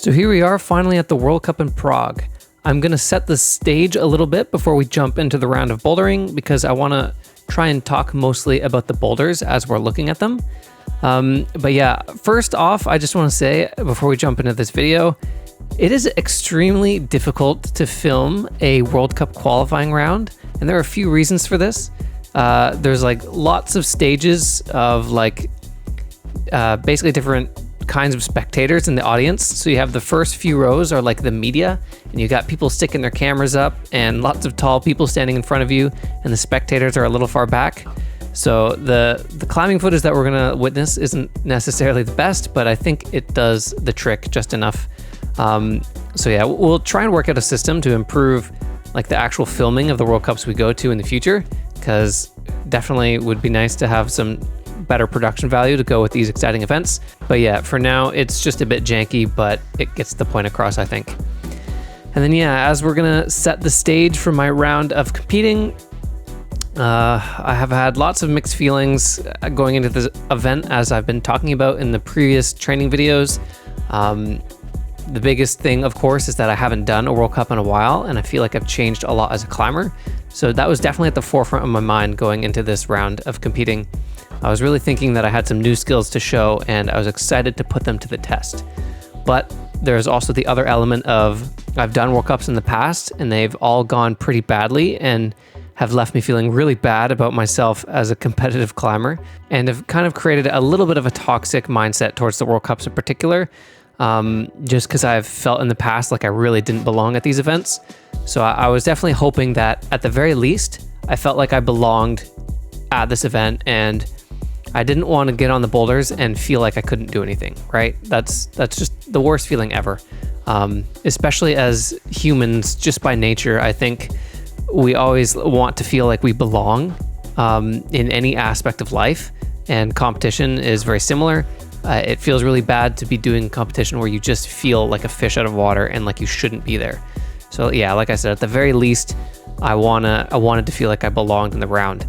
So here we are finally at the World Cup in Prague. I'm going to set the stage a little bit before we jump into the round of bouldering because I want to try and talk mostly about the boulders as we're looking at them. But yeah, first off, I just want to say before we jump into this video, it is extremely difficult to film a World Cup qualifying round, and there are a few reasons for this. There's like lots of stages of basically different kinds of spectators in the audience. So you have the first few rows are like the media, and you got people sticking their cameras up and lots of tall people standing in front of you, and the spectators are a little far back. So the climbing footage that we're gonna witness isn't necessarily the best, but I think it does the trick just enough. So yeah, we'll try and work out a system to improve like the actual filming of the World Cups we go to in the future, because definitely would be nice to have some better production value to go with these exciting events. But yeah, for now it's just a bit janky, but it gets the point across, I think. And then yeah, as we're gonna set the stage for my round of competing, I have had lots of mixed feelings going into this event, as I've been talking about in the previous training videos. The biggest thing, of course, is that I haven't done a World Cup in a while, and I feel like I've changed a lot as a climber. So that was definitely at the forefront of my mind going into this round of competing. I was really thinking that I had some new skills to show, and I was excited to put them to the test. But there's also the other element of I've done World Cups in the past, and they've all gone pretty badly and have left me feeling really bad about myself as a competitive climber, and have kind of created a little bit of a toxic mindset towards the World Cups in particular, just because I've felt in the past like I really didn't belong at these events. So I was definitely hoping that at the very least, I felt like I belonged at this event, and I didn't want to get on the boulders and feel like I couldn't do anything, right? That's just the worst feeling ever. Especially as humans, just by nature, I think we always want to feel like we belong in any aspect of life, and competition is very similar. It feels really bad to be doing competition where you just feel like a fish out of water and like you shouldn't be there. So yeah, like I said, at the very least, I wanted to feel like I belonged in the round.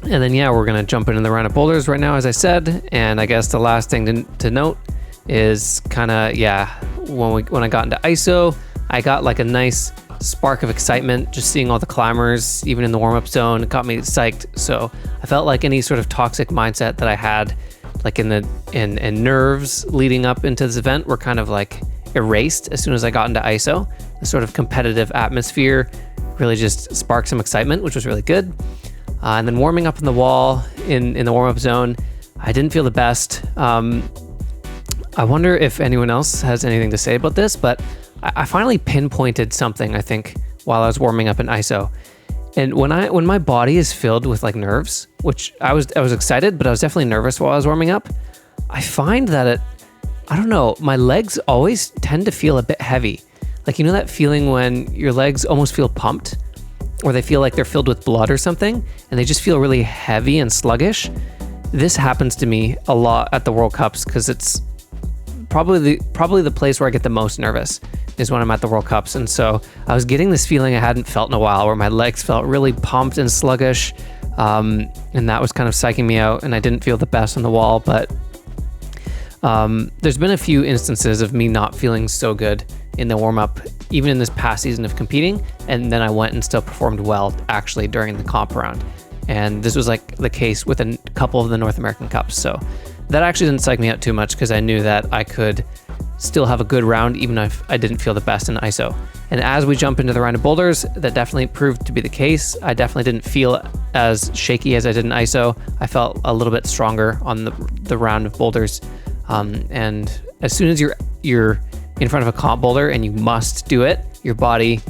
And then yeah, we're gonna jump into the round of boulders right now, as I said. And I guess the last thing to note is kind of, yeah, when I got into ISO, I got like a nice spark of excitement just seeing all the climbers, even in the warm-up zone. It got me psyched. So I felt like any sort of toxic mindset that I had, like in nerves leading up into this event, were kind of like erased as soon as I got into ISO. The sort of competitive atmosphere really just sparked some excitement, which was really good. And then warming up in the wall in the warm-up zone, I didn't feel the best. I wonder if anyone else has anything to say about this, but I finally pinpointed something, I think, while I was warming up in ISO. And when my body is filled with like nerves, which I was excited, but I was definitely nervous while I was warming up, I find that I don't know, my legs always tend to feel a bit heavy. Like, you know that feeling when your legs almost feel pumped, or they feel like they're filled with blood or something, and they just feel really heavy and sluggish? This happens to me a lot at the World Cups, because it's probably the place where I get the most nervous is when I'm at the World Cups. And so I was getting this feeling I hadn't felt in a while, where my legs felt really pumped and sluggish, and that was kind of psyching me out, and I didn't feel the best on the wall. But there's been a few instances of me not feeling so good in the warm-up, even in this past season of competing, and then I went and still performed well actually during the comp round. And this was like the case with a couple of the North American Cups. So that actually didn't psych me out too much, because I knew that I could still have a good round even if I didn't feel the best in ISO. And as we jump into the round of boulders, that definitely proved to be the case. I definitely didn't feel as shaky as I did in ISO. I felt a little bit stronger on the round of boulders. And as soon as you're in front of a comp boulder and you must do it, your body,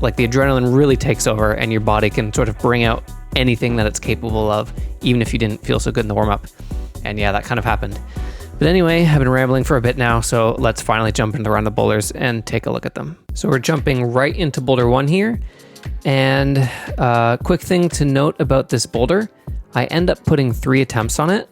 like the adrenaline really takes over, and your body can sort of bring out anything that it's capable of, even if you didn't feel so good in the warm-up. And yeah, that kind of happened. But anyway, I've been rambling for a bit now, so let's finally jump into the round of boulders and take a look at them. So we're jumping right into boulder 1 here. And quick thing to note about this boulder, I end up putting 3 attempts on it,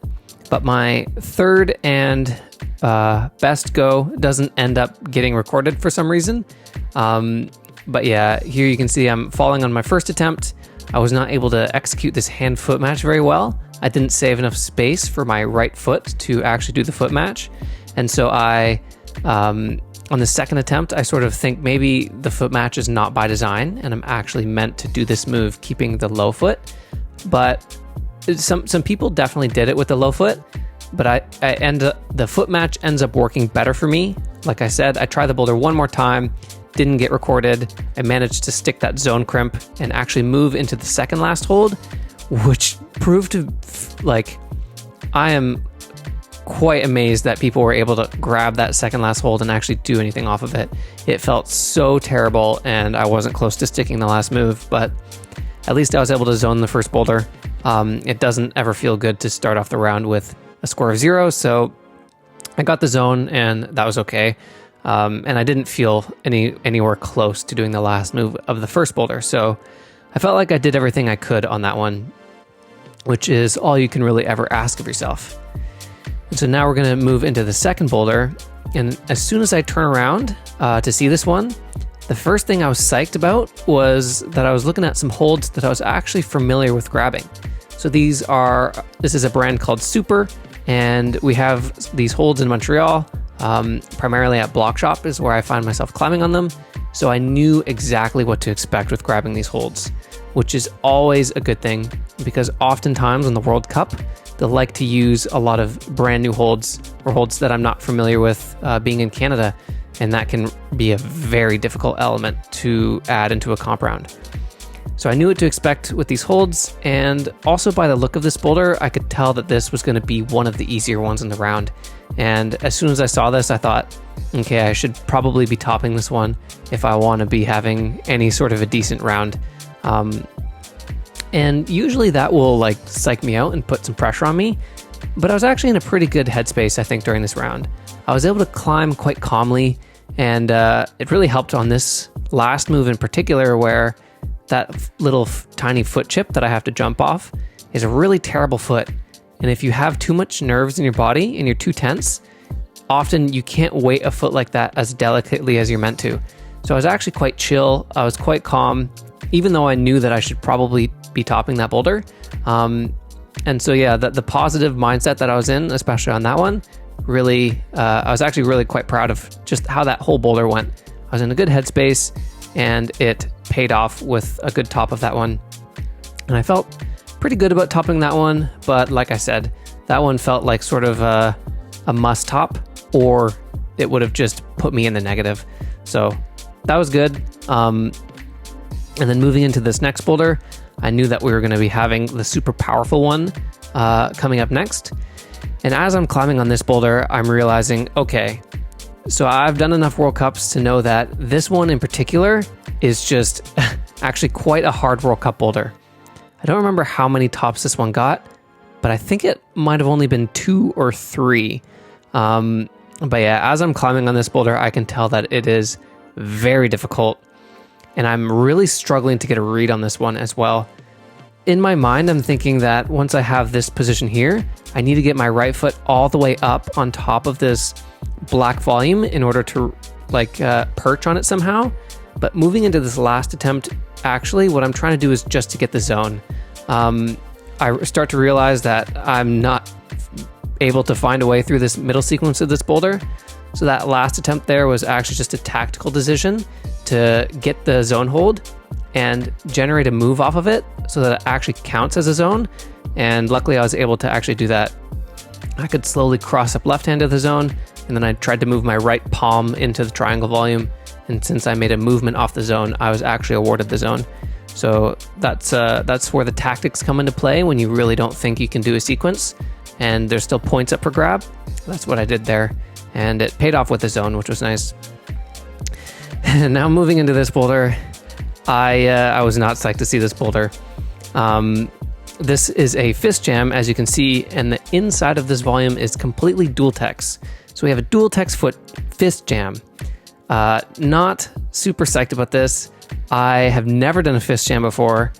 but my third and best go doesn't end up getting recorded for some reason. But yeah, here you can see I'm falling on my first attempt. I was not able to execute this hand-foot match very well. I didn't save enough space for my right foot to actually do the foot match. And so I On the second attempt, I sort of think maybe the foot match is not by design and I'm actually meant to do this move keeping the low foot. But some people definitely did it with the low foot, but the foot match ends up working better for me. Like I said, I tried the boulder one more time, didn't get recorded. I managed to stick that zone crimp and actually move into the second last hold, which proved to, like, I am quite amazed that people were able to grab that second last hold and actually do anything off of it. It felt so terrible and I wasn't close to sticking the last move, but at least I was able to zone the first boulder. It doesn't ever feel good to start off the round with a score of 0, so I got the zone and that was okay. And I didn't feel anywhere close to doing the last move of the first boulder, so I felt like I did everything I could on that one, which is all you can really ever ask of yourself. And so now we're going to move into the second boulder, and as soon as I turn around to see this one, the first thing I was psyched about was that I was looking at some holds that I was actually familiar with grabbing. So this is a brand called Super, and we have these holds in Montreal, primarily at Block Shop is where I find myself climbing on them. So I knew exactly what to expect with grabbing these holds, which is always a good thing because oftentimes in the World Cup, they'll like to use a lot of brand new holds or holds that I'm not familiar with being in Canada. And that can be a very difficult element to add into a comp round. So I knew what to expect with these holds, and also by the look of this boulder, I could tell that this was going to be one of the easier ones in the round. And as soon as I saw this, I thought, okay, I should probably be topping this one if I want to be having any sort of a decent round. And usually that will like psych me out and put some pressure on me, but I was actually in a pretty good headspace, I think, during this round. I was able to climb quite calmly, and it really helped on this last move in particular, where that little tiny foot chip that I have to jump off is a really terrible foot. And if you have too much nerves in your body and you're too tense, often you can't weight a foot like that as delicately as you're meant to. So I was actually quite chill. I was quite calm, even though I knew that I should probably be topping that boulder. And so yeah, the positive mindset that I was in, especially on that one, really, I was actually really quite proud of just how that whole boulder went. I was in a good headspace and it paid off with a good top of that one. And I felt pretty good about topping that one, but like I said, that one felt like sort of a must top, or it would have just put me in the negative. So that was good. And then moving into this next boulder, I knew that we were going to be having the super powerful one coming up next. And as I'm climbing on this boulder, I'm realizing, okay, so I've done enough World Cups to know that this one in particular is just actually quite a hard World Cup boulder. I don't remember how many tops this one got, but I think it might have only been 2 or 3. But yeah, as I'm climbing on this boulder, I can tell that it is very difficult, and I'm really struggling to get a read on this one as well. In my mind, I'm thinking that once I have this position here, I need to get my right foot all the way up on top of this black volume in order to perch on it somehow. But moving into this last attempt, actually, what I'm trying to do is just to get the zone. I start to realize that I'm not able to find a way through this middle sequence of this boulder. So that last attempt there was actually just a tactical decision to get the zone hold and generate a move off of it so that it actually counts as a zone. And luckily I was able to actually do that. I could slowly cross up left hand of the zone, and then I tried to move my right palm into the triangle volume. And since I made a movement off the zone, I was actually awarded the zone. So that's where the tactics come into play when you really don't think you can do a sequence and there's still points up for grab. That's what I did there, and it paid off with the zone, which was nice. And now moving into this boulder, I was not psyched to see this boulder. This is a fist jam, as you can see, and the inside of this volume is completely dual tex. So we have a dual tex foot fist jam. Not super psyched about this. I have never done a fist jam before.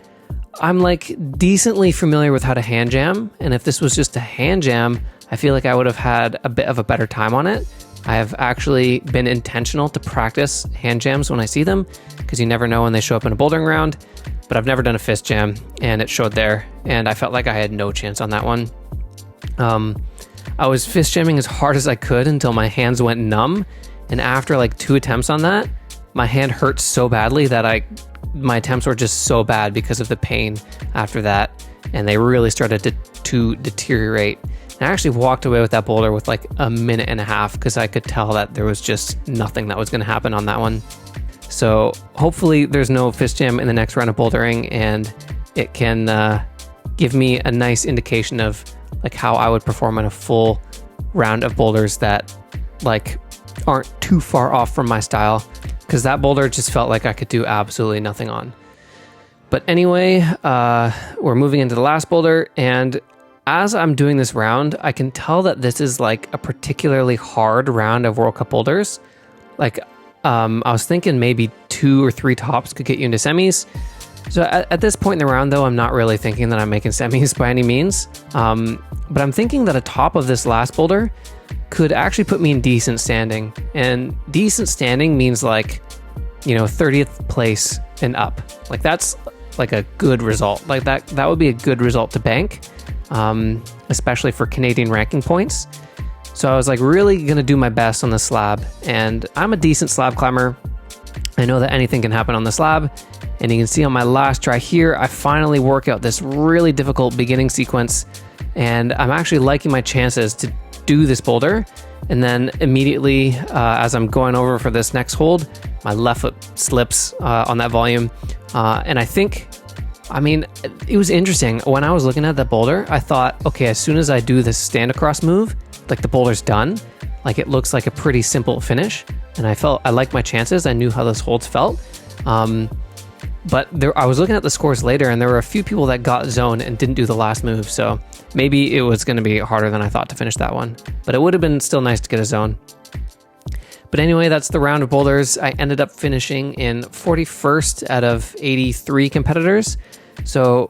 I'm like decently familiar with how to hand jam, and if this was just a hand jam, I feel like I would have had a bit of a better time on it. I have actually been intentional to practice hand jams when I see them, because you never know when they show up in a bouldering round, but I've never done a fist jam, and it showed there, and I felt like I had no chance on that one. I I was fist jamming as hard as I could until my hands went numb. And after like 2 attempts on that, my hand hurt so badly that my attempts were just so bad because of the pain after that. And they really started to deteriorate. And I actually walked away with that boulder with like a minute and a half because I could tell that there was just nothing that was going to happen on that one. So hopefully there's no fist jam in the next round of bouldering, and it can give me a nice indication of like how I would perform on a full round of boulders that like aren't too far off from my style, because that boulder just felt like I could do absolutely nothing on. But anyway, we're moving into the last boulder, and as I'm doing this round, I can tell that this is like a particularly hard round of World Cup boulders. Like, I was thinking maybe 2 or 3 tops could get you into semis. So at this point in the round, though, I'm not really thinking that I'm making semis by any means. But I'm thinking that a top of this last boulder could actually put me in decent standing. And decent standing means like, 30th place and up. Like that's like a good result. Like that would be a good result to bank, especially for Canadian ranking points. So I was like really going to do my best on the slab, and I'm a decent slab climber. I know that anything can happen on the slab, and you can see on my last try here, I finally work out this really difficult beginning sequence, and I'm actually liking my chances to do this boulder. And then immediately, as I'm going over for this next hold, my left foot slips on that volume. And it was interesting. When I was looking at that boulder, I thought, okay, as soon as I do this stand across move, like the boulder's done, like it looks like a pretty simple finish. And I liked my chances. I knew how those holds felt. But I was looking at the scores later, and there were a few people that got zone and didn't do the last move. So maybe it was going to be harder than I thought to finish that one. But it would have been still nice to get a zone. But anyway, that's the round of boulders. I ended up finishing in 41st out of 83 competitors. So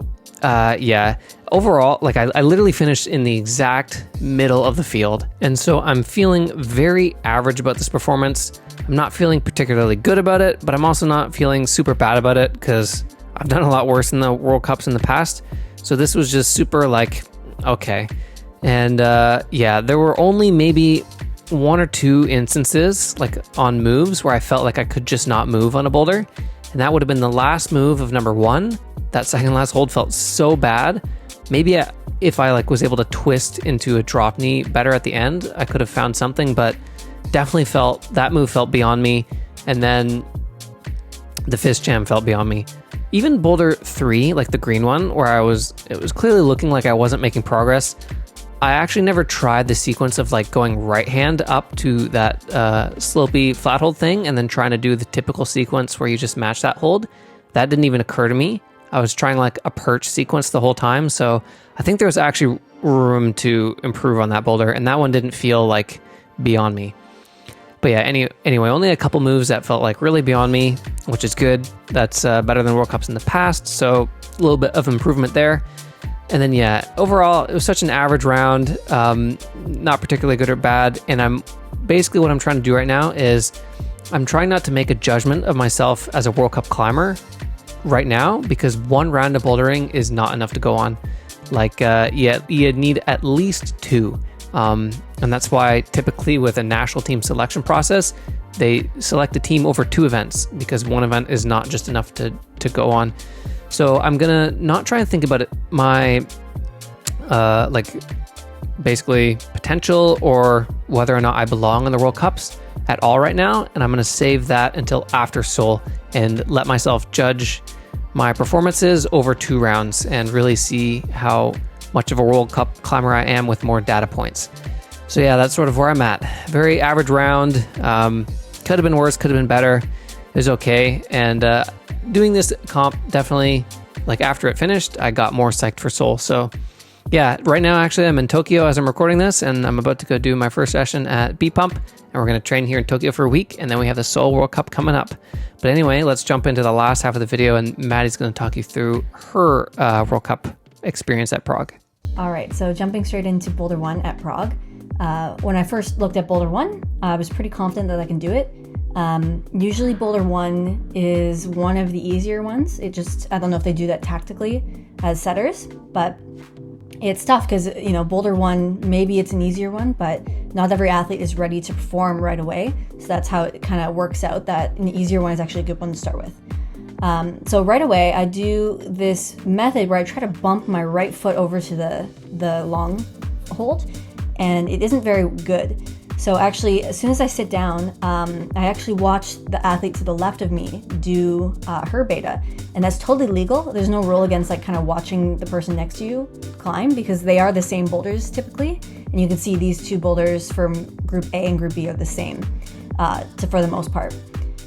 overall, like I literally finished in the exact middle of the field. And so I'm feeling very average about this performance. I'm not feeling particularly good about it, but I'm also not feeling super bad about it because I've done a lot worse in the World Cups in the past. So this was just super like, okay. And there were only maybe 1 or 2 instances like on moves where I felt like I could just not move on a boulder. And that would have been the last move of number 1. That second last hold felt so bad. Maybe if I was able to twist into a drop knee better at the end, I could have found something, but definitely that move felt beyond me. And then the fist jam felt beyond me. Even boulder 3, like the green one, where it was clearly looking like I wasn't making progress. I actually never tried the sequence of like going right hand up to that slopey flat hold thing and then trying to do the typical sequence where you just match that hold. That didn't even occur to me. I was trying like a perch sequence the whole time. So I think there was actually room to improve on that boulder, and that one didn't feel like beyond me. But yeah, anyway, only a couple moves that felt like really beyond me, which is good. That's better than World Cups in the past. So a little bit of improvement there. And then overall, it was such an average round, not particularly good or bad. And what I'm trying to do right now is I'm trying not to make a judgment of myself as a World Cup climber right now, because 1 round of bouldering is not enough to go on. Like, you need at least 2. And that's why typically with a national team selection process, they select a team over 2 events, because 1 event is not just enough to go on. So I'm gonna not try and think about my basically potential or whether or not I belong in the World Cups at all right now, and I'm gonna save that until after Seoul and let myself judge my performances over 2 rounds and really see how much of a World Cup climber I am with more data points. So yeah, that's sort of where I'm at. Very average round. Could have been worse, could have been better. It was okay. And doing this comp, definitely, like after it finished, I got more psyched for Seoul. So yeah, right now actually I'm in Tokyo as I'm recording this, and I'm about to go do my first session at B Pump, and we're going to train here in Tokyo for a week, and then we have the Seoul World Cup coming up. But anyway, let's jump into the last half of the video, and Maddie's going to talk you through her World Cup experience at Prague. All right, so jumping straight into Boulder 1 at Prague. When I first looked at Boulder 1, I was pretty confident that I can do it. Usually Boulder 1 is one of the easier ones. I don't know if they do that tactically as setters, but it's tough because, Boulder 1, maybe it's an easier one, but not every athlete is ready to perform right away. So that's how it kind of works out, that an easier one is actually a good one to start with. So right away, I do this method where I try to bump my right foot over to the long hold, and it isn't very good. So actually, as soon as I sit down, I actually watch the athlete to the left of me do her beta, and that's totally legal. There's no rule against kind of watching the person next to you climb, because they are the same boulders typically, and you can see these two boulders from Group A and Group B are the same for the most part.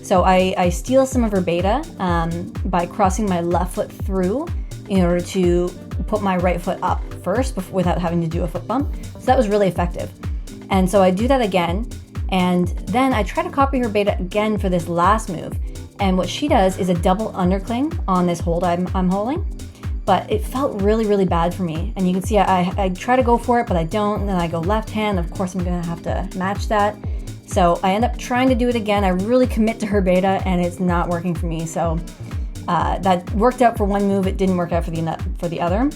So I steal some of her beta by crossing my left foot through in order to put my right foot up first without having to do a foot bump. So that was really effective. And so I do that again, and then I try to copy her beta again for this last move. And what she does is a double undercling on this hold I'm holding, but it felt really, really bad for me. And you can see I try to go for it, but I don't, and then I go left hand. Of course, I'm gonna have to match that. So I end up trying to do it again. I really commit to her beta, and it's not working for me. So that worked out for one move. It didn't work out for the other.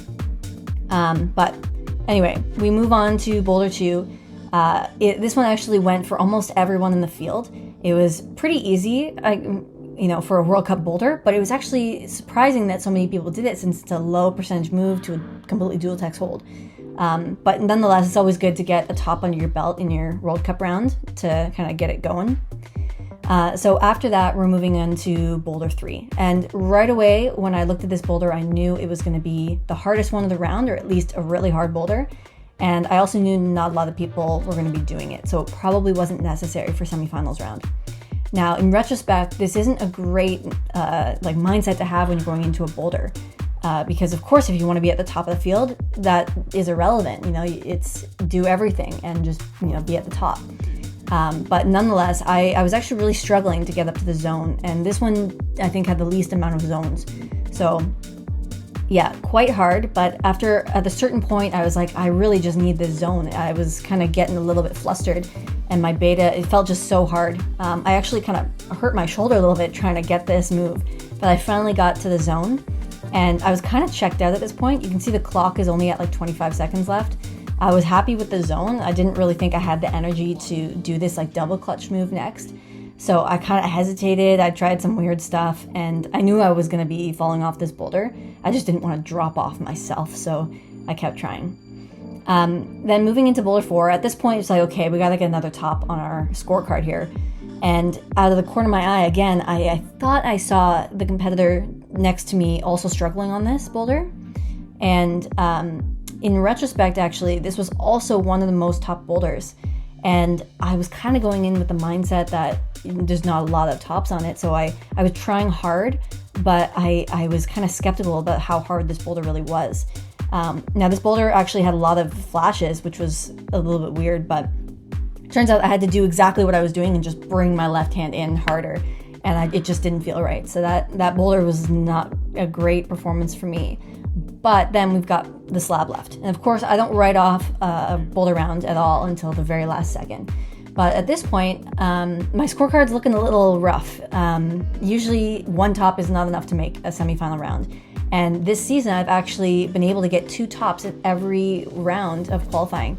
But anyway, we move on to Boulder 2. This one actually went for almost everyone in the field. It was pretty easy, for a World Cup boulder, but it was actually surprising that so many people did it, since it's a low percentage move to a completely dual text hold. But nonetheless, it's always good to get a top under your belt in your World Cup round to kind of get it going. So after that, we're moving on to Boulder 3. And right away, when I looked at this boulder, I knew it was going to be the hardest one of the round, or at least a really hard boulder. And I also knew not a lot of people were going to be doing it, so it probably wasn't necessary for semifinals round. Now, in retrospect, this isn't a great mindset to have when you're going into a boulder, because of course, if you want to be at the top of the field, that is irrelevant. It's do everything and just be at the top. But nonetheless, I was actually really struggling to get up to the zone, and this one I think had the least amount of zones. So yeah, quite hard, but at a certain point, I was like, I really just need this zone. I was kind of getting a little bit flustered, and my beta, it felt just so hard. I actually kind of hurt my shoulder a little bit trying to get this move, but I finally got to the zone, and I was kind of checked out at this point. You can see the clock is only at 25 seconds left. I was happy with the zone. I didn't really think I had the energy to do this double clutch move next. So I kind of hesitated. I tried some weird stuff, and I knew I was going to be falling off this boulder. I just didn't want to drop off myself, so I kept trying. Then moving into Boulder 4, at this point, it's okay, we got to get another top on our scorecard here. And out of the corner of my eye, again, I thought I saw the competitor next to me also struggling on this boulder. And in retrospect, actually, this was also one of the most top boulders. And I was kind of going in with the mindset that there's not a lot of tops on it. So I was trying hard, but I was kind of skeptical about how hard this boulder really was. Now, this boulder actually had a lot of flashes, which was a little bit weird, but it turns out I had to do exactly what I was doing and just bring my left hand in harder. And it just didn't feel right. So that boulder was not a great performance for me. But then we've got the slab left. And of course, I don't write off a boulder round at all until the very last second. But at this point, my scorecard's looking a little rough. Usually one top is not enough to make a semifinal round. And this season, I've actually been able to get 2 tops in every round of qualifying.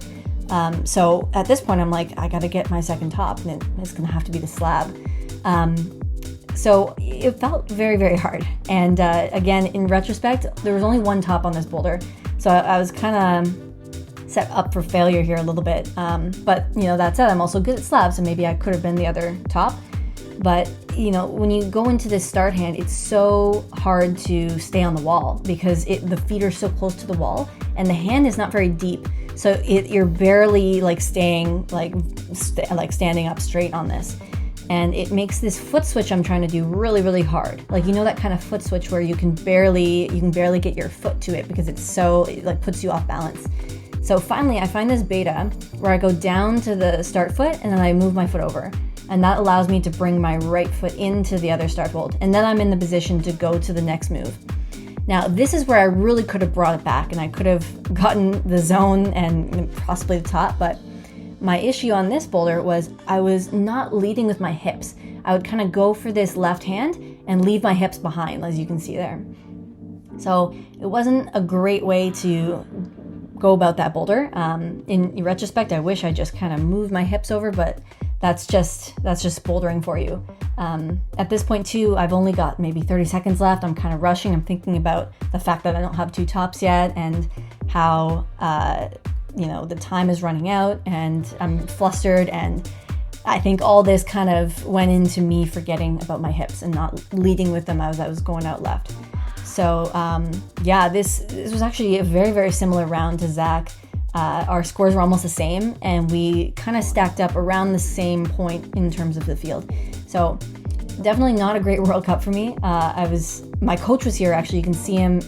So at this point, I'm like, I got to get my second top, and it's going to have to be the slab. So it felt very, very hard. And again, in retrospect, there was only one top on this boulder. So I was kind of set up for failure here a little bit. But, that said, I'm also good at slabs, so maybe I could have been the other top. But, when you go into this start hand, it's so hard to stay on the wall because the feet are so close to the wall and the hand is not very deep. So you're barely staying, standing up straight on this. And it makes this foot switch I'm trying to do really, really hard. That kind of foot switch where you can barely get your foot to it because it puts you off balance. So finally, I find this beta where I go down to the start foot and then I move my foot over. And that allows me to bring my right foot into the other start hold. And then I'm in the position to go to the next move. Now, this is where I really could have brought it back and I could have gotten the zone and possibly the top, but my issue on this boulder was I was not leading with my hips. I would kind of go for this left hand and leave my hips behind, as you can see there. So it wasn't a great way to go about that boulder. In retrospect, I wish I just kind of moved my hips over, but that's just bouldering for you. At this point too, I've only got maybe 30 seconds left. I'm kind of rushing. I'm thinking about the fact that I don't have 2 tops yet and how, the time is running out, and I'm flustered, and I think all this kind of went into me forgetting about my hips and not leading with them as I was going out left. So this was actually a very, very similar round to Zach. Our scores were almost the same, and we kind of stacked up around the same point in terms of the field. So definitely not a great World Cup for me. My coach was here, actually. You can see him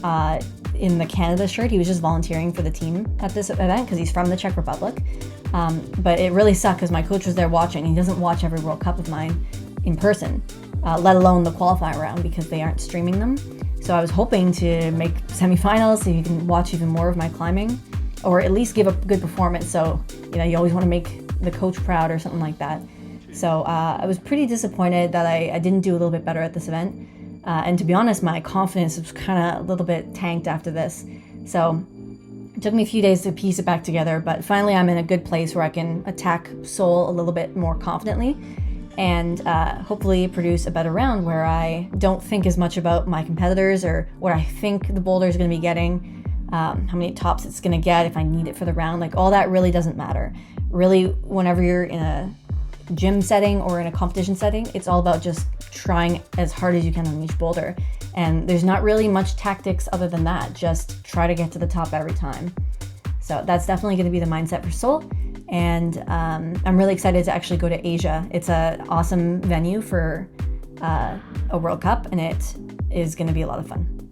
in the Canada shirt. He was just volunteering for the team at this event because he's from the Czech Republic. But it really sucked because my coach was there watching. He doesn't watch every World Cup of mine in person, let alone the qualifying round, because they aren't streaming them. So I was hoping to make semifinals so you can watch even more of my climbing, or at least give a good performance. So, you always want to make the coach proud or something like that. So I was pretty disappointed that I didn't do a little bit better at this event. And to be honest, my confidence was kind of a little bit tanked after this. So it took me a few days to piece it back together, but finally I'm in a good place where I can attack Seoul a little bit more confidently and hopefully produce a better round where I don't think as much about my competitors or what I think the boulder is going to be getting, how many tops it's going to get, if I need it for the round. Like, all that really doesn't matter. Really, whenever you're in a gym setting or in a competition setting, it's all about just trying as hard as you can on each boulder. And there's not really much tactics other than that. Just try to get to the top every time. So that's definitely going to be the mindset for Seoul. And I'm really excited to actually go to Asia. It's an awesome venue for a World Cup, and it is going to be a lot of fun.